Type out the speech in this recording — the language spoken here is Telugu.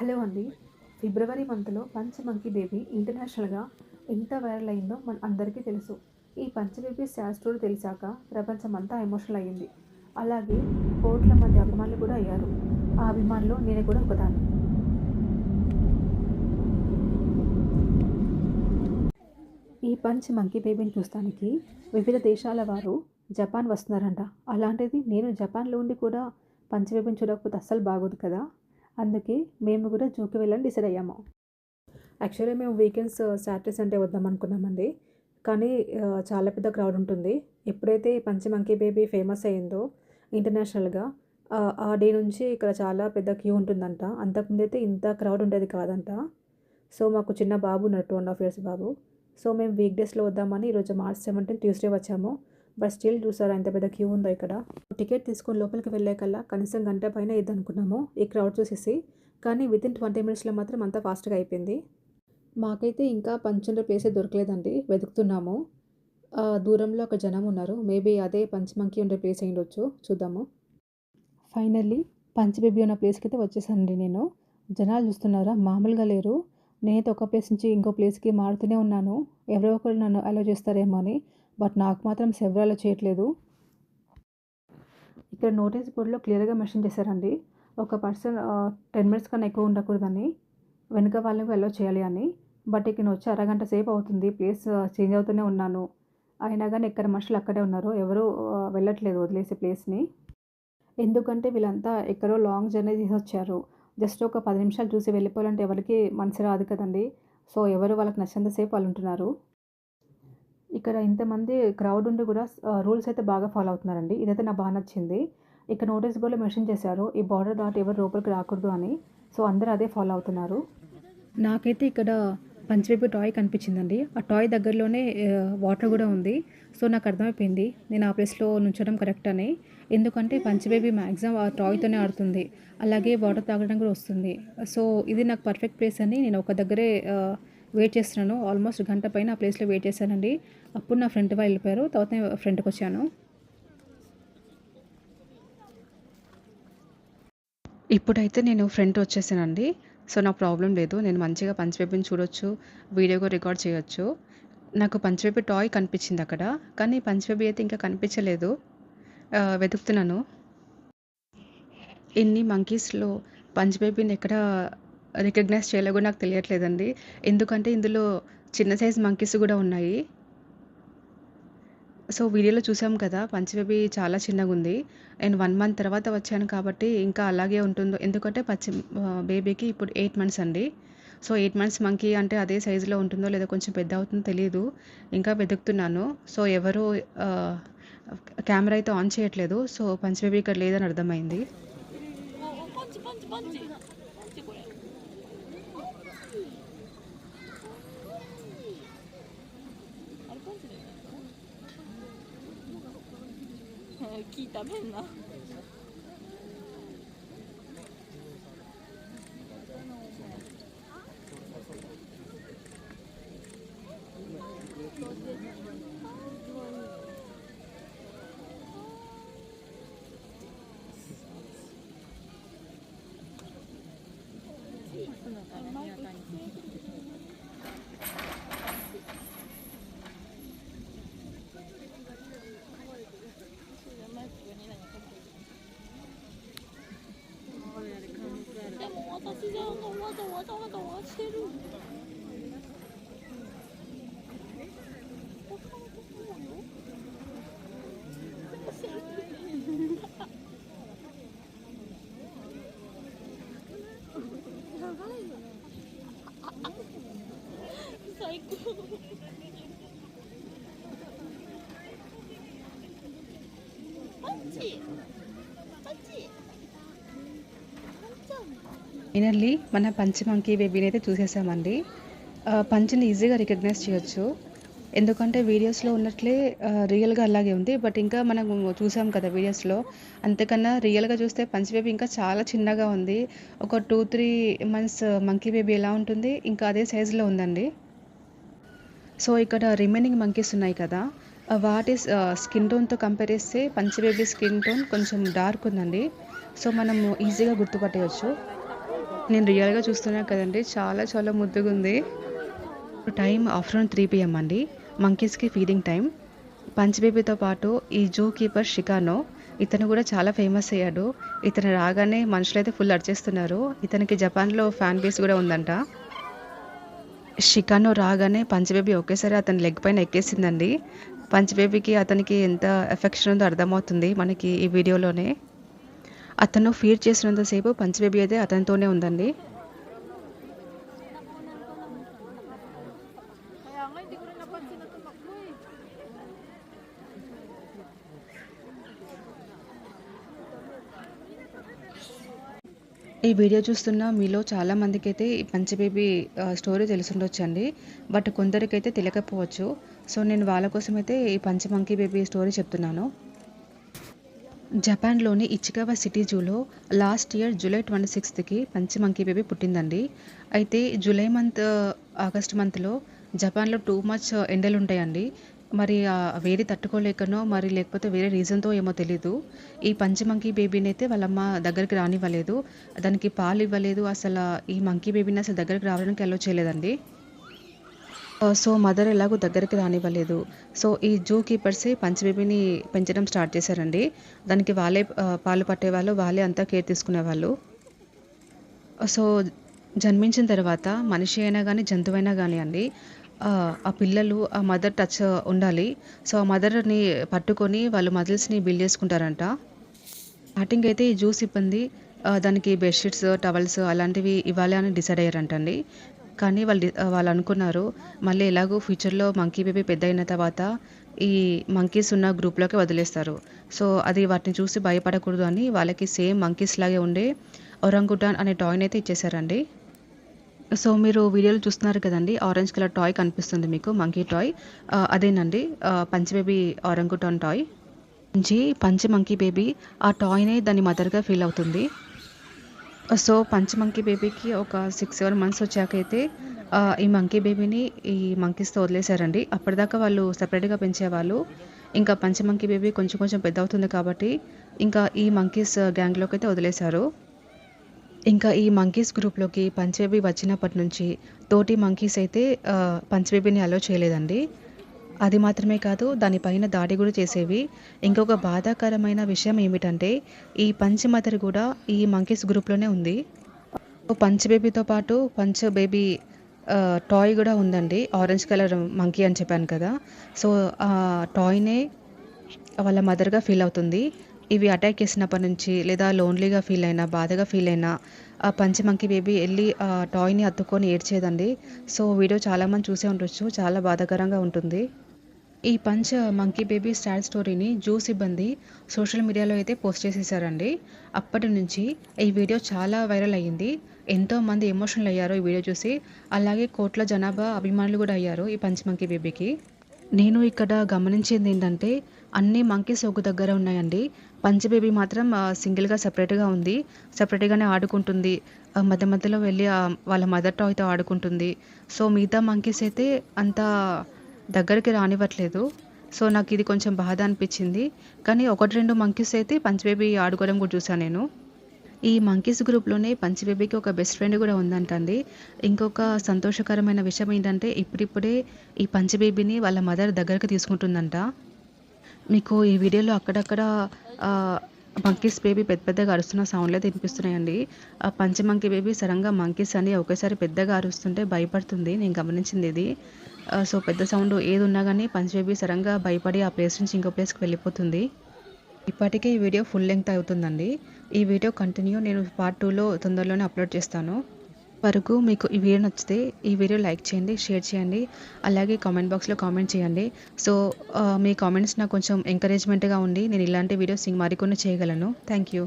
హలో అండి. ఫిబ్రవరి మంత్‌లో 'పంచ్ మంకీ బేబీ' ఇంటర్నేషనల్‌గా ఎంత వైరల్ అయిందో మన అందరికీ తెలుసు. ఈ 'పంచ్ బేబీ' సాడ్ స్టోరీ తెలిసాక ప్రపంచమంతా ఎమోషనల్ అయ్యింది. అలాగే కోట్ల మంది అభిమానులు కూడా అయ్యారు. ఆ అభిమానుల్లో నేను కూడా ఒకదాన్ని. ఈ 'పంచ్ మంకీ బేబీ'ని చూస్తానికి వివిధ దేశాల వారు జపాన్ వస్తున్నారంట. అలాంటిది నేను జపాన్‌లో ఉండి కూడా 'పంచ్ బేబీ'ని చూడకపోతే అస్సలు బాగోదు కదా! అందుకే మేము కూడా జూకి వెళ్ళాలని డిసైడ్ అయ్యాము. యాక్చువల్‌గా మేము వీకెండ్స్ సాటర్‌డే, సండే వద్దామనుకున్నామండి. కానీ చాలా పెద్ద క్రౌడ్ ఉంటుంది. ఎప్పుడైతే 'పంచ్ మంకీ బేబీ' ఫేమస్ అయిందో ఇంటర్నేషనల్‌గా ఆ డే నుంచి ఇక్కడ చాలా పెద్ద క్యూ ఉంటుందంట. అంతకుముందైతే ఇంత క్రౌడ్ ఉండేది కాదంట. సో, మాకు చిన్న బాబు ఉన్నాడు. 2½ ఇయర్స్ బాబు. సో, మేము వీక్ డేస్‌లో వద్దామని ఈరోజు మార్చ్ 17 ట్యూస్‌డే వచ్చాము. బట్ స్టిల్ చూసారా ఎంత పెద్ద క్యూ ఉందో ఇక్కడ. టికెట్ తీసుకొని లోపలికి వెళ్ళేకల్లా కనీసం గంట పైన అయ్యిద్దనుకున్నాము ఈ క్రౌడ్ చూసేసి. కానీ వితిన్ 20 మినిట్స్‌లో మాత్రం అంతా ఫాస్ట్‌గా అయిపోయింది. మాకైతే ఇంకా పంచుండే ప్లేసే దొరకలేదండి. వెతుకుతున్నాము. దూరంలో ఒక జనం ఉన్నారు. మేబీ అదే పంచ్ మంకీ ఉండే ప్లేస్ అయ్యుండొచ్చు. చూద్దాము. ఫైనల్లీ పంచ్ బేబీ ఉన్న ప్లేస్‌కైతే వచ్చేసానండి నేను. జనాలు చూస్తున్నారా మామూలుగా లేరు. నేనైతే ఒక ప్లేస్ నుంచి ఇంకో ప్లేస్‌కి మారుతూనే ఉన్నాను. ఎవరో ఒకరు నన్ను అలో చేస్తారేమో అని. బట్ నాకు మాత్రం ఎవరు అలో చేయట్లేదు. ఇక్కడ నోటీస్ బోర్డ్‌లో క్లియర్‌గా మెన్షన్ చేశారండి. ఒక పర్సన్ 10 మినిట్స్ కన్నా ఎక్కువ ఉండకూడదని. వెనక వాళ్ళని అలో చేయాలి అని. బట్ ఇక నేను వచ్చి అరగంట సేపు అవుతుంది. ప్లేస్ చేంజ్ అవుతూనే ఉన్నాను. అయినా గానీ ఎక్కడ మనుషులు అక్కడే ఉన్నారు. ఎవరు వెళ్ళట్లేదు వదిలేసి ప్లేస్‌ని. ఎందుకంటే వీళ్ళంతా ఎక్కడో లాంగ్ జర్నీ చేసొచ్చారు. జస్ట్ ఒక 10 నిమిషాలు చూసి వెళ్ళిపోవాలంటే ఎవరికీ మనసు రాదు కదండీ! సో, ఎవరు వాళ్ళకి నచ్చినంత సేపు వాళ్ళుంటున్నారు. ఇక్కడ ఇంతమంది క్రౌడ్ ఉండి కూడా రూల్స్ అయితే బాగా ఫాలో అవుతున్నారండి. ఇదైతే నాకు నచ్చింది. ఇక్కడ నోటీస్ బోర్డ్‌లో మెన్షన్ చేశారు. ఈ బార్డర్ దాటి ఎవరు లోపలికి రాకూడదు అని. సో, అందరూ అదే ఫాలో అవుతున్నారు. నాకైతే ఇక్కడ పంచ్ బేబీ టాయ్ కనిపించిందండి. ఆ టాయ్ దగ్గరలోనే వాటర్ గూడా ఉంది. సో, నాకు అర్థమైపోయింది. నేను ఆ ప్లేస్‌లో నుంచోడం కరెక్ట్ అని. ఎందుకంటే పంచ్ బేబీ మాక్సిమం ఆ టాయ్‌తోనే ఆడుతుంది. అలాగే వాటర్ తాగడం కూడా వస్తుంది. సో, ఇది నాకు పర్ఫెక్ట్ ప్లేస్ అని నేను ఒక దగ్గరే వెయిట్ చేస్తున్నాను. ఆల్మోస్ట్ గంట పైన ఆ ప్లేస్‌లో వెయిట్ చేశానండి. అప్పుడు నా ఫ్రెండ్ వాళ్ళు వెళ్ళిపోయారు. తర్వాత నేను ఫ్రంట్‌కొచ్చాను. ఇప్పుడైతే నేను ఫ్రంట్ వచ్చేసానండి. సో, నాకు ప్రాబ్లమ్ లేదు. నేను మంచిగా పంచ్ బేబీని చూడొచ్చు. వీడియో కూడా రికార్డ్ చేయొచ్చు. నాకు పంచ్ బేబీ టాయ్ కనిపించిందక్కడ. కానీ పంచ్ బేబీ అయితే ఇంకా కనిపించలేదు. వెతుకుతున్నాను. ఇన్ని మంకీస్‌లో పంచ్ బేబీని ఎక్కడ రికగ్నైజ్ చేయాలో కూడా నాకు తెలియట్లేదండి. ఎందుకంటే ఇందులో చిన్న సైజ్ మంకీస్ కూడా ఉన్నాయి. సో, వీడియోలో చూసాం కదా! పంచ్ బేబీ చాలా చిన్నగుంది. నేను 1 మంత్ తర్వాత వచ్చాను కాబట్టి ఇంకా అలాగే ఉంటుందో ఎందుకంటే బేబీకి ఇప్పుడు 8 మంత్స్ అండి. సో, 8 మంత్స్ మంకీ అంటే అదే సైజులో ఉంటుందో లేదో కొంచెం పెద్ద అవుతుందో తెలీదు. ఇంకా వెతుకుతున్నాను. సో, ఎవరు ఆహ్, కెమెరా అయితే ఆన్ చేయట్లేదు. సో, పంచ్ బేబీ ఇక్కడ లేదని అర్థమైంది. パンチパンチパンチパンチこれあれパンチだよね聞いたべんな でも私じゃんがわざわざわざわしてる最高パンチパンチ ఫైనల్లీ మన పంచ్ మంకీ బేబీని అయితే చూసేసామండి. పంచ్‌ని ఈజీగా రికగ్నైజ్ చేయొచ్చు. ఎందుకంటే వీడియోస్‌లో ఉన్నట్లే రియల్‌గా అలాగే ఉంది. బట్ ఇంకా మనము చూసాం కదా వీడియోస్‌లో. అంతకన్నా రియల్‌గా చూస్తే పంచ్ బేబీ ఇంకా చాలా చిన్నగా ఉంది. ఒక 2, 3 మంత్స్ మంకీ బేబీ ఎలా ఉంటుంది, ఇంకా అదే సైజులో ఉందండి. సో, ఇక్కడ రిమైనింగ్ మంకీస్ ఉన్నాయి కదా! వాటి స్కిన్ టోన్‌తో కంపేర్ చేస్తే పంచ్ బేబీ స్కిన్ టోన్ కొంచెం డార్క్ ఉందండి. సో, మనము ఈజీగా గుర్తుపట్టేయొచ్చు. నేను రియల్గా చూస్తున్నా కదండి, చాలా చాలా ముద్దుగా ఉంది. టైం ఆఫ్టర్నూన్ 3 PM అండి. మంకీస్కి ఫీడింగ్ టైం. పంచ్ బేబీతో పాటు ఈ జూ కీపర్ షికానో, ఇతను కూడా చాలా ఫేమస్ అయ్యాడు. ఇతను రాగానే మనుషులైతే ఫుల్ అరిచేస్తున్నారు. ఇతనికి జపాన్లో ఫ్యాన్ బేస్ కూడా ఉందంట. షికానో రాగానే పంచ్ బేబీ ఒకేసారి అతని లెగ్ పైన ఎక్కేసిందండి. పంచ్ బేబీకి అతనికి ఎంత ఎఫెక్షన్ ఉందో అర్థమవుతుంది మనకి ఈ వీడియోలోనే. అతను ఫీడ్ చేసినంతసేపు పంచ్ బేబీ అయితే అతనితోనే ఉందండి. ఈ వీడియో చూస్తున్న మీలో చాలా మందికి అయితే ఈ పంచ్ బేబీ స్టోరీ తెలిసుండొచ్చండి. బట్ కొందరికైతే తెలియకపోవచ్చు. సో నేను వాళ్ళ కోసం అయితే ఈ పంచ్ మంకీ బేబీ స్టోరీ చెప్తున్నాను. జపాన్లోని ఇచికావా సిటీ జూలో లాస్ట్ ఇయర్ జూలై 26కి పంచ్ మంకీ బేబీ పుట్టిందండి. అయితే జూలై మంత్, ఆగస్ట్ మంత్లో జపాన్లో టూ మచ్ ఎండలు ఉంటాయండి. మరి వేడి తట్టుకోలేకనో మరి లేకపోతే వేరే రీజన్తో ఏమో తెలీదు, ఈ పంచ్ మంకీ బేబీని అయితే వాళ్ళమ్మ దగ్గరికి రానివ్వలేదు. దానికి పాలు ఇవ్వలేదు. అసలు ఈ మంకీ బేబీని అసలు దగ్గరికి రావడానికి అలో చేయలేదండి. సో మదర్ ఎలాగో దగ్గరికి రానివ్వలేదు. సో ఈ జూ కీపర్సే పంచ్ బేబీని పెంచడం స్టార్ట్ చేశారండి. దానికి వాళ్ళే పాలు పట్టేవాళ్ళు, వాళ్ళే అంతా కేర్ తీసుకునేవాళ్ళు. సో జన్మించిన తర్వాత మనిషి అయినా కానీ జంతువైనా కానీ అండి, ఆ పిల్లలు ఆ మదర్ టచ్ ఉండాలి. సో ఆ మదర్ని పట్టుకొని వాళ్ళు మజిల్స్ని బిల్డ్ చేసుకుంటారంట. స్టార్టింగ్ అయితే ఈ జ్యూస్ ఇబ్బంది దానికి బెడ్షీట్స్, టవల్స్ అలాంటివి ఇవ్వాలి అని డిసైడ్ అయ్యారంటండి. కానీ వాళ్ళు అనుకున్నారు, మళ్ళీ ఎలాగో ఫ్యూచర్లో మంకీ బేబీ పెద్ద అయిన తర్వాత ఈ మంకీస్ ఉన్న గ్రూప్లోకి వదిలేస్తారు. సో అది వాటిని చూసి భయపడకూడదు అని వాళ్ళకి సేమ్ మంకీస్ లాగే ఉండే ఒరంగుటాన్ అనే టాయ్ని అయితే ఇచ్చేసారండి. సో మీరు వీడియోలో చూస్తున్నారు కదండి, ఆరెంజ్ కలర్ టాయ్ కనిపిస్తుంది మీకు, మంకీ టాయ్. అదేనండి Punch baby orangutan toy. Punch monkey baby ఆ టాయ్నే దాని మదర్గా ఫీల్ అవుతుంది. సో పంచ్ మంకీ బేబీకి ఒక 6-7 మంత్స్ వచ్చాకైతే ఈ మంకీ బేబీని ఈ మంకీస్తో వదిలేశారండి. అప్పటిదాకా వాళ్ళు సపరేట్గా పెంచేవాళ్ళు. ఇంకా పంచ్ మంకీ బేబీ కొంచెం కొంచెం పెద్ద అవుతుంది కాబట్టి ఇంకా ఈ మంకీస్ గ్యాంగ్లోకి అయితే వదిలేశారు. ఇంకా ఈ మంకీస్ గ్రూప్లోకి పంచ్ బేబీ వచ్చినప్పటి నుంచి తోటి మంకీస్ అయితే పంచ్ బేబీని అలో చేయలేదండి. అది మాత్రమే కాదు, దానిపైన దాడి కూడా చేసేవి. ఇంకొక బాధాకరమైన విషయం ఏమిటంటే ఈ పంచ్ మదర్ కూడా ఈ మంకీస్ గ్రూప్లోనే ఉంది. పంచ్ బేబీతో పాటు పంచ్ బేబీ టాయ్ కూడా ఉందండి, ఆరెంజ్ కలర్ మంకీ అని చెప్పాను కదా. సో ఆ టాయ్నే వాళ్ళ మదర్గా ఫీల్ అవుతుంది. ఇవి అటాక్ చేసినప్పటి నుంచి లేదా లోన్లీగా ఫీల్ అయినా, బాధగా ఫీల్ అయినా ఆ పంచ్ మంకీ బేబీ వెళ్ళి ఆ టాయ్ని అత్తుకొని ఏడ్చేదండి. సో వీడియో చాలామంది చూసే ఉండొచ్చు, చాలా బాధాకరంగా ఉంటుంది. ఈ పంచ్ మంకీ బేబీ సాడ్ స్టోరీని జూ సిబ్బంది సోషల్ మీడియాలో అయితే పోస్ట్ చేసేసారండి. అప్పటి నుంచి ఈ వీడియో చాలా వైరల్ అయ్యింది. ఎంతోమంది ఎమోషనల్ అయ్యారు ఈ వీడియో చూసి. అలాగే కోట్ల జనాభా అభిమానులు కూడా అయ్యారు ఈ పంచ్ మంకీ బేబీకి. నేను ఇక్కడ గమనించింది ఏంటంటే అన్ని మంకీస్ ఒక దగ్గర ఉన్నాయండి. పంచ్ బేబీ మాత్రం సింగిల్గా సపరేట్గా ఉంది. సపరేట్గానే ఆడుకుంటుంది. మధ్య మధ్యలో వెళ్ళి వాళ్ళ మదర్ టాయ్తో ఆడుకుంటుంది. సో మిగతా మంకీస్ అయితే అంత దగ్గరికి రానివ్వట్లేదు. సో నాకు ఇది కొంచెం బాధ అనిపించింది. కానీ 1-2 మంకీస్ అయితే పంచ్ బేబీ ఆడుకోవడం కూడా చూసాను నేను. ఈ మంకీస్ గ్రూప్లోనే పంచ్ బేబీకి ఒక బెస్ట్ ఫ్రెండ్ కూడా ఉందంటండి. ఇంకొక సంతోషకరమైన విషయం ఏంటంటే ఇప్పుడిప్పుడే ఈ పంచ్ బేబీని వాళ్ళ మదర్ దగ్గరకు తీసుకుంటుందంట. మీకు ఈ వీడియోలో అక్కడక్కడ మంకీస్ బేబీ పెద్ద పెద్దగా అరుస్తున్న సౌండ్లే వినిపిస్తున్నాయండి. ఆ పంచ్ మంకీ బేబీ సడన్గా మంకీస్ అని ఒకేసారి పెద్దగా అరుస్తుంటే భయపడుతుంది, నేను గమనించింది ఇది. సో పెద్ద సౌండ్ ఏది ఉన్నా కానీ పంచ్ బేబీ సడన్గా భయపడి ఆ ప్లేస్ నుంచి ఇంకో ప్లేస్కి వెళ్ళిపోతుంది. ఇప్పటికే ఈ వీడియో ఫుల్ లెంగ్త్ అవుతుందండి. ఈ వీడియో కంటిన్యూ నేను పార్ట్ 2లో తొందరలోనే అప్లోడ్ చేస్తాను. వరకు మీకు ఈ వీడియో నచ్చితే ఈ వీడియో లైక్ చేయండి, షేర్ చేయండి, అలాగే కామెంట్ బాక్స్లో కామెంట్ చేయండి. సో మీ కామెంట్స్ నాకు కొంచెం ఎంకరేజ్మెంట్గా ఉండి నేను ఇలాంటి వీడియోస్ మరికొన్ని చేయగలను. Thank you.